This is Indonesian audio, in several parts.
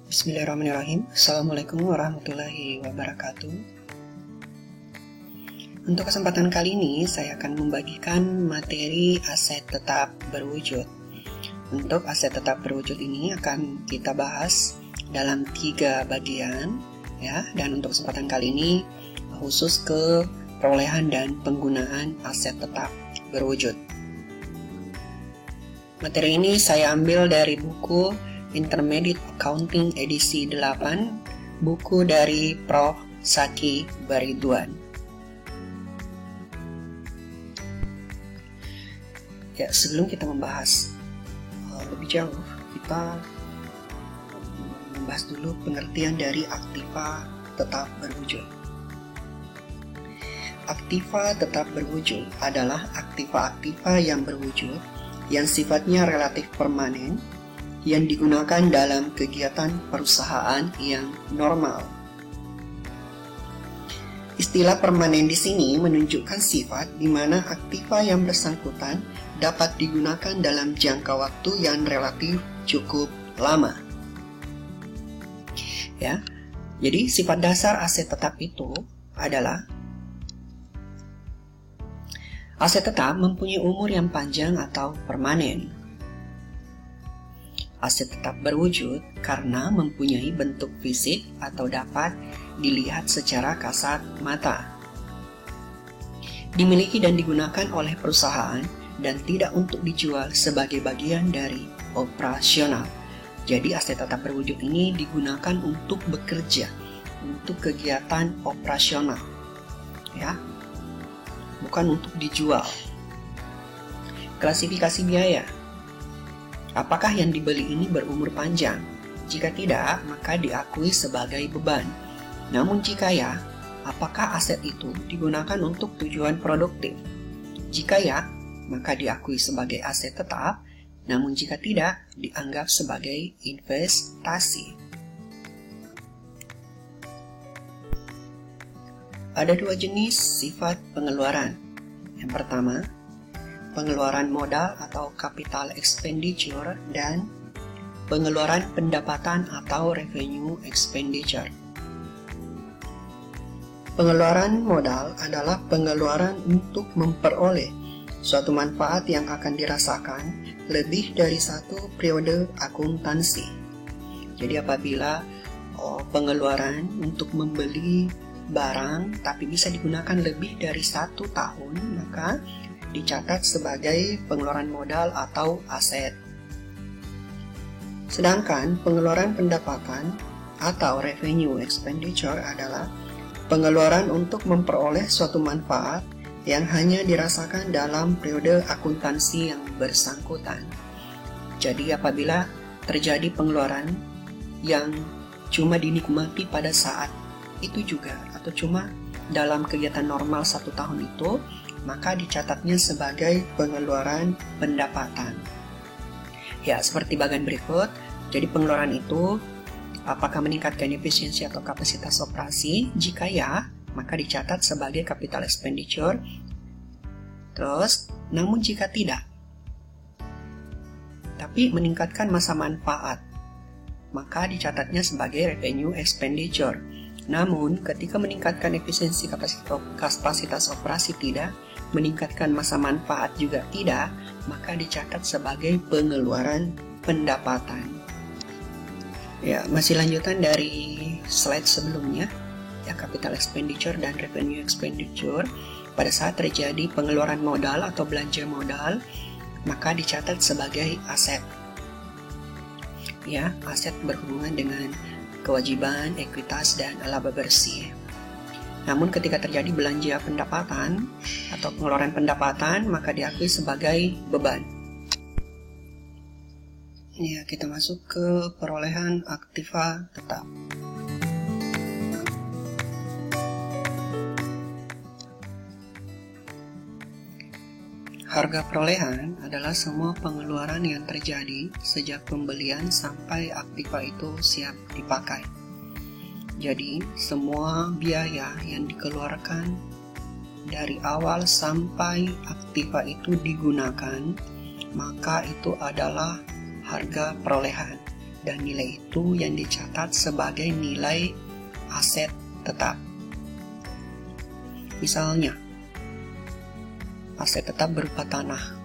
Bismillahirrahmanirrahim. Assalamualaikum warahmatullahi wabarakatuh. Untuk kesempatan kali ini, saya akan membagikan materi aset tetap berwujud. Untuk aset tetap berwujud ini akan kita bahas dalam 3 bagian, ya. Dan untuk kesempatan kali ini khusus ke perolehan dan penggunaan aset tetap berwujud. Materi ini saya ambil dari buku Intermediate Accounting edisi 8, buku dari Prof. Saki Baridwan. Ya, sebelum kita membahas lebih jauh, kita membahas dulu pengertian dari aktiva tetap berwujud. Aktiva tetap berwujud adalah aktiva-aktiva yang berwujud yang sifatnya relatif permanen, yang digunakan dalam kegiatan perusahaan yang normal. Istilah permanen di sini menunjukkan sifat di mana aktiva yang bersangkutan dapat digunakan dalam jangka waktu yang relatif cukup lama. Ya, jadi sifat dasar aset tetap itu adalah aset tetap mempunyai umur yang panjang atau permanen. Aset tetap berwujud karena mempunyai bentuk fisik atau dapat dilihat secara kasat mata. Dimiliki dan digunakan oleh perusahaan dan tidak untuk dijual sebagai bagian dari operasional. Jadi aset tetap berwujud ini digunakan untuk bekerja, untuk kegiatan operasional. Ya. Bukan untuk dijual. Klasifikasi biaya. Apakah yang dibeli ini berumur panjang? Jika tidak, maka diakui sebagai beban. Namun jika ya, apakah aset itu digunakan untuk tujuan produktif? Jika ya, maka diakui sebagai aset tetap. Namun jika tidak, dianggap sebagai investasi. Ada 2 jenis sifat pengeluaran. Yang pertama, pengeluaran modal atau capital expenditure dan pengeluaran pendapatan atau revenue expenditure. Pengeluaran modal adalah pengeluaran untuk memperoleh suatu manfaat yang akan dirasakan lebih dari satu periode akuntansi. Jadi apabila pengeluaran untuk membeli barang tapi bisa digunakan lebih dari 1 tahun, maka dicatat sebagai pengeluaran modal atau aset. Sedangkan pengeluaran pendapatan atau revenue expenditure adalah pengeluaran untuk memperoleh suatu manfaat yang hanya dirasakan dalam periode akuntansi yang bersangkutan. Jadi apabila terjadi pengeluaran yang cuma dinikmati pada saat itu juga atau cuma dalam kegiatan normal 1 tahun itu, maka dicatatnya sebagai pengeluaran pendapatan. Ya, seperti bagian berikut. Jadi pengeluaran itu apakah meningkatkan efisiensi atau kapasitas operasi? Jika ya, maka dicatat sebagai capital expenditure. Terus, namun jika tidak, tapi meningkatkan masa manfaat, maka dicatatnya sebagai revenue expenditure. Namun, ketika meningkatkan efisiensi kapasitas operasi tidak, meningkatkan masa manfaat juga tidak, maka dicatat sebagai pengeluaran pendapatan. Ya, masih lanjutan dari slide sebelumnya, ya, capital expenditure dan revenue expenditure. Pada saat terjadi pengeluaran modal atau belanja modal, maka dicatat sebagai aset. Ya, aset berhubungan dengan kewajiban, ekuitas, dan laba bersih. Namun ketika terjadi belanja pendapatan atau pengeluaran pendapatan, maka diakui sebagai beban. Ya, kita masuk ke perolehan aktiva tetap. Harga perolehan adalah semua pengeluaran yang terjadi sejak pembelian sampai aktiva itu siap dipakai. Jadi, semua biaya yang dikeluarkan dari awal sampai aktiva itu digunakan, maka itu adalah harga perolehan. dan nilai itu yang dicatat sebagai nilai aset tetap. Misalnya, aset tetap berupa tanah.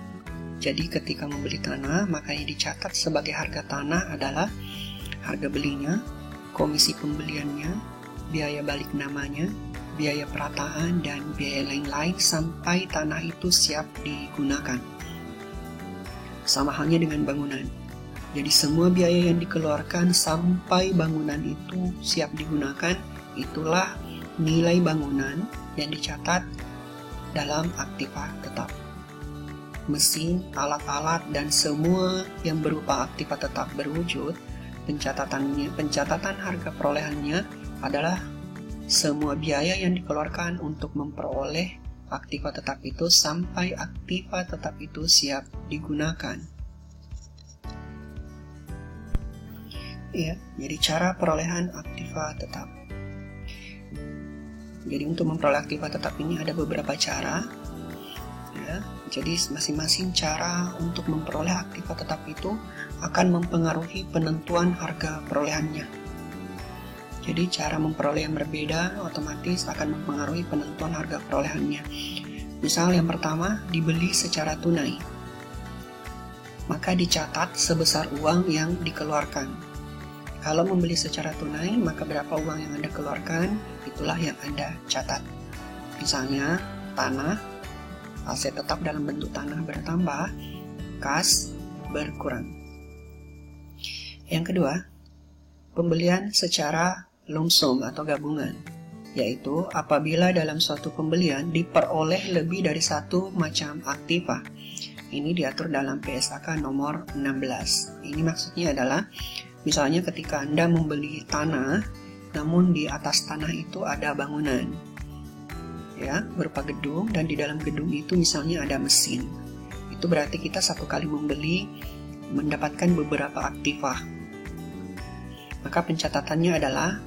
Jadi ketika membeli tanah, maka yang dicatat sebagai harga tanah adalah harga belinya, komisi pembeliannya, biaya balik namanya, biaya perataan, dan biaya lain-lain sampai tanah itu siap digunakan. Sama halnya dengan bangunan. Jadi semua biaya yang dikeluarkan sampai bangunan itu siap digunakan, itulah nilai bangunan yang dicatat dalam aktiva tetap. Mesin, alat-alat, dan semua yang berupa aktiva tetap berwujud, pencatatan harga perolehannya adalah semua biaya yang dikeluarkan untuk memperoleh aktiva tetap itu sampai aktiva tetap itu siap digunakan. Ya, jadi cara perolehan aktiva tetap. Jadi untuk memperoleh aktiva tetap ini ada beberapa cara. Ya, jadi masing-masing cara untuk memperoleh aktiva tetap itu akan mempengaruhi penentuan harga perolehannya. Jadi cara memperoleh yang berbeda otomatis akan mempengaruhi penentuan harga perolehannya. Misal yang pertama, dibeli secara tunai. Maka dicatat sebesar uang yang dikeluarkan. Kalau membeli secara tunai, maka berapa uang yang Anda keluarkan, itulah yang Anda catat. Misalnya, tanah, aset tetap dalam bentuk tanah bertambah, kas berkurang. Yang kedua, pembelian secara lump sum atau gabungan, yaitu apabila dalam suatu pembelian diperoleh lebih dari satu macam aktiva. Ini diatur dalam PSAK nomor 16. Ini maksudnya adalah misalnya ketika Anda membeli tanah, namun di atas tanah itu ada bangunan, ya, berupa gedung, dan di dalam gedung itu misalnya ada mesin. Itu berarti kita satu kali membeli mendapatkan beberapa aktiva. Maka pencatatannya adalah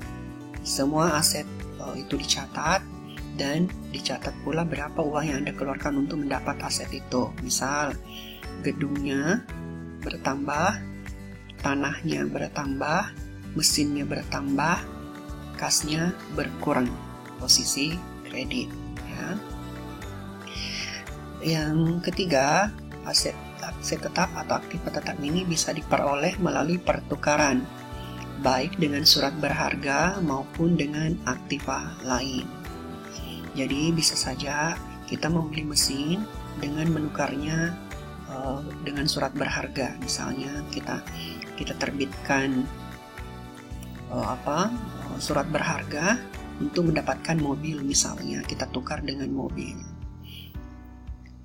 semua aset itu dicatat, dan dicatat pula berapa uang yang Anda keluarkan untuk mendapat aset itu. Misal, gedungnya bertambah, tanahnya bertambah, mesinnya bertambah, kasnya berkurang, posisi kredit. Ya. Yang ketiga, aset tetap atau aktiva tetap ini bisa diperoleh melalui pertukaran, baik dengan surat berharga maupun dengan aktiva lain. Jadi bisa saja kita membeli mesin dengan menukarnya dengan surat berharga. Misalnya kita terbitkan surat berharga untuk mendapatkan mobil, misalnya kita tukar dengan mobil.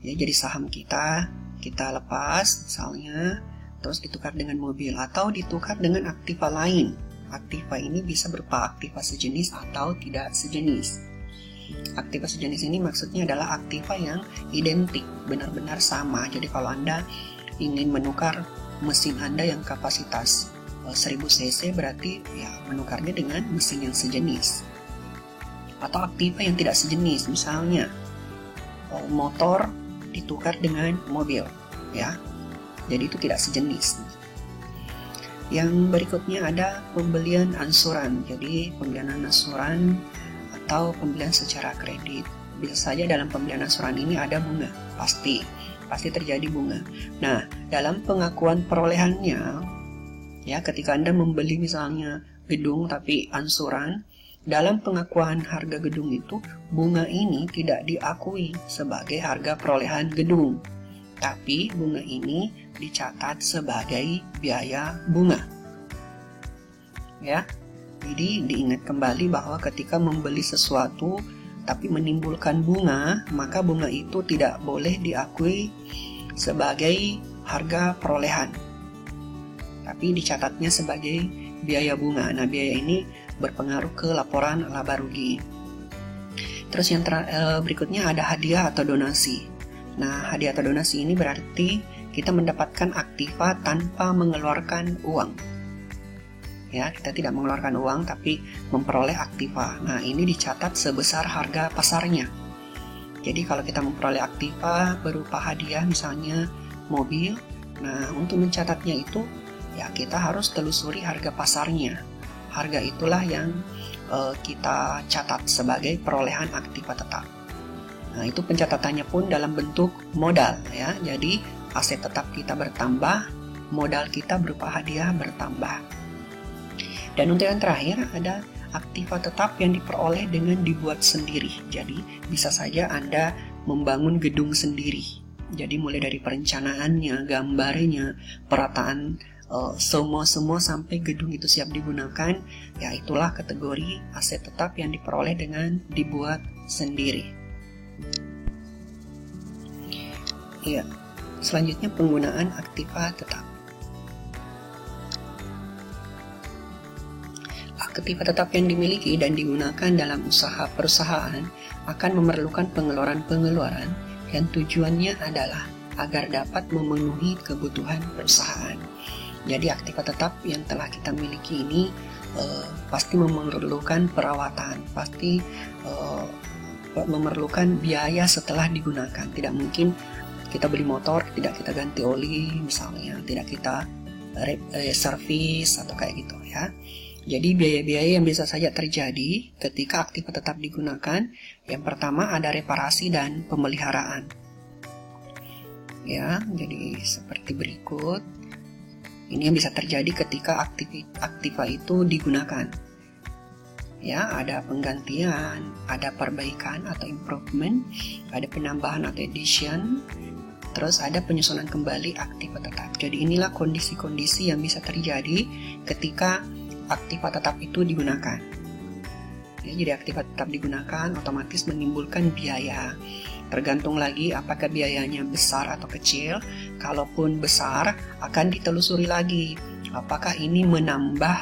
Ya, jadi saham kita lepas misalnya, terus ditukar dengan mobil atau ditukar dengan aktiva lain. Aktiva ini bisa berupa aktiva sejenis atau tidak sejenis. Aktiva sejenis ini maksudnya adalah aktiva yang identik, benar-benar sama. Jadi kalau Anda ingin menukar mesin Anda yang kapasitas 1000 cc, berarti ya menukarnya dengan mesin yang sejenis. Atau aktiva yang tidak sejenis, misalnya motor ditukar dengan mobil, ya. Jadi itu tidak sejenis. Yang berikutnya ada pembelian ansuran. Jadi pembelian ansuran atau pembelian secara kredit. Bisa saja dalam pembelian ansuran ini ada bunga, pasti terjadi bunga. Nah, dalam pengakuan perolehannya, ya, ketika Anda membeli misalnya gedung tapi ansuran, dalam pengakuan harga gedung itu, bunga ini tidak diakui sebagai harga perolehan gedung, tapi bunga ini dicatat sebagai biaya bunga. Ya, jadi diingat kembali bahwa ketika membeli sesuatu tapi menimbulkan bunga, maka bunga itu tidak boleh diakui sebagai harga perolehan, tapi dicatatnya sebagai biaya bunga. Nah, biaya ini berpengaruh ke laporan laba rugi. Terus yang berikutnya ada hadiah atau donasi. Nah, hadiah atau donasi ini berarti kita mendapatkan aktiva tanpa mengeluarkan uang. Ya, kita tidak mengeluarkan uang tapi memperoleh aktiva. Nah, ini dicatat sebesar harga pasarnya. Jadi kalau kita memperoleh aktiva berupa hadiah misalnya mobil, nah untuk mencatatnya itu ya kita harus telusuri harga pasarnya. Harga itulah yang kita catat sebagai perolehan aktiva tetap. Nah, itu pencatatannya pun dalam bentuk modal ya. Jadi aset tetap kita bertambah, modal kita berupa hadiah bertambah. Dan untuk yang terakhir ada aktiva tetap yang diperoleh dengan dibuat sendiri. Jadi bisa saja Anda membangun gedung sendiri. Jadi mulai dari perencanaannya, gambarnya, perataan semua sampai gedung itu siap digunakan, ya itulah kategori aset tetap yang diperoleh dengan dibuat sendiri. Ya, selanjutnya penggunaan aktiva tetap. Aktiva tetap yang dimiliki dan digunakan dalam usaha perusahaan akan memerlukan pengeluaran-pengeluaran yang tujuannya adalah agar dapat memenuhi kebutuhan perusahaan. Jadi aktiva tetap yang telah kita miliki ini pasti memerlukan perawatan, pasti memerlukan biaya setelah digunakan. Tidak mungkin kita beli motor, tidak kita ganti oli misalnya, tidak kita servis atau kayak gitu ya. Jadi biaya-biaya yang bisa saja terjadi ketika aktiva tetap digunakan, yang pertama ada reparasi dan pemeliharaan. Ya, jadi seperti berikut. Ini yang bisa terjadi ketika aktiva itu digunakan. Ya, ada penggantian, ada perbaikan atau improvement, ada penambahan atau addition, terus ada penyusunan kembali aktiva tetap. Jadi inilah kondisi-kondisi yang bisa terjadi ketika aktiva tetap itu digunakan. Ya, jadi aktiva tetap digunakan otomatis menimbulkan biaya. Tergantung lagi apakah biayanya besar atau kecil. Kalaupun besar, akan ditelusuri lagi apakah ini menambah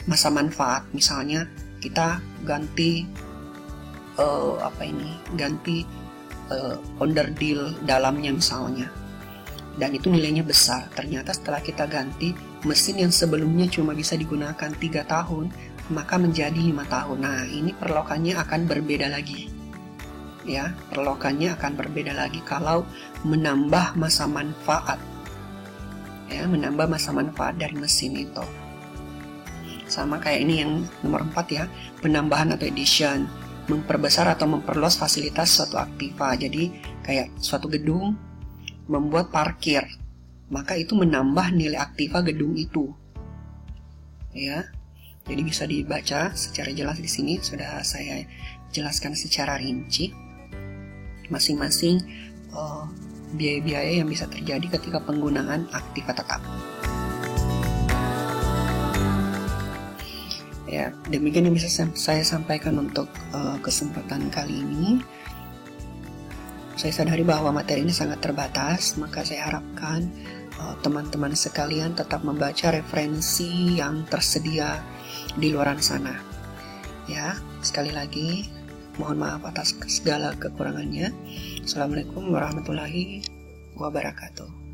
masa manfaat. Misalnya kita ganti onderdil dalamnya misalnya, dan itu nilainya besar. Ternyata setelah kita ganti, mesin yang sebelumnya cuma bisa digunakan 3 tahun, maka menjadi 5 tahun. Nah, ini perlokannya akan berbeda lagi. Ya, perlokannya akan berbeda lagi kalau menambah masa manfaat. Ya, menambah masa manfaat dari mesin itu. Sama kayak ini yang nomor 4 ya, penambahan atau addition, memperbesar atau memperluas fasilitas suatu aktiva. Jadi kayak suatu gedung membuat parkir, maka itu menambah nilai aktiva gedung itu. Ya. Jadi bisa dibaca secara jelas di sini, sudah saya jelaskan secara rinci masing-masing biaya-biaya yang bisa terjadi ketika penggunaan aktiva tetap. Ya, demikian yang bisa saya sampaikan untuk kesempatan kali ini. Saya sadari bahwa materi ini sangat terbatas, maka saya harapkan teman-teman sekalian tetap membaca referensi yang tersedia di luar sana. Ya, sekali lagi mohon maaf atas segala kekurangannya. Assalamualaikum warahmatullahi wabarakatuh.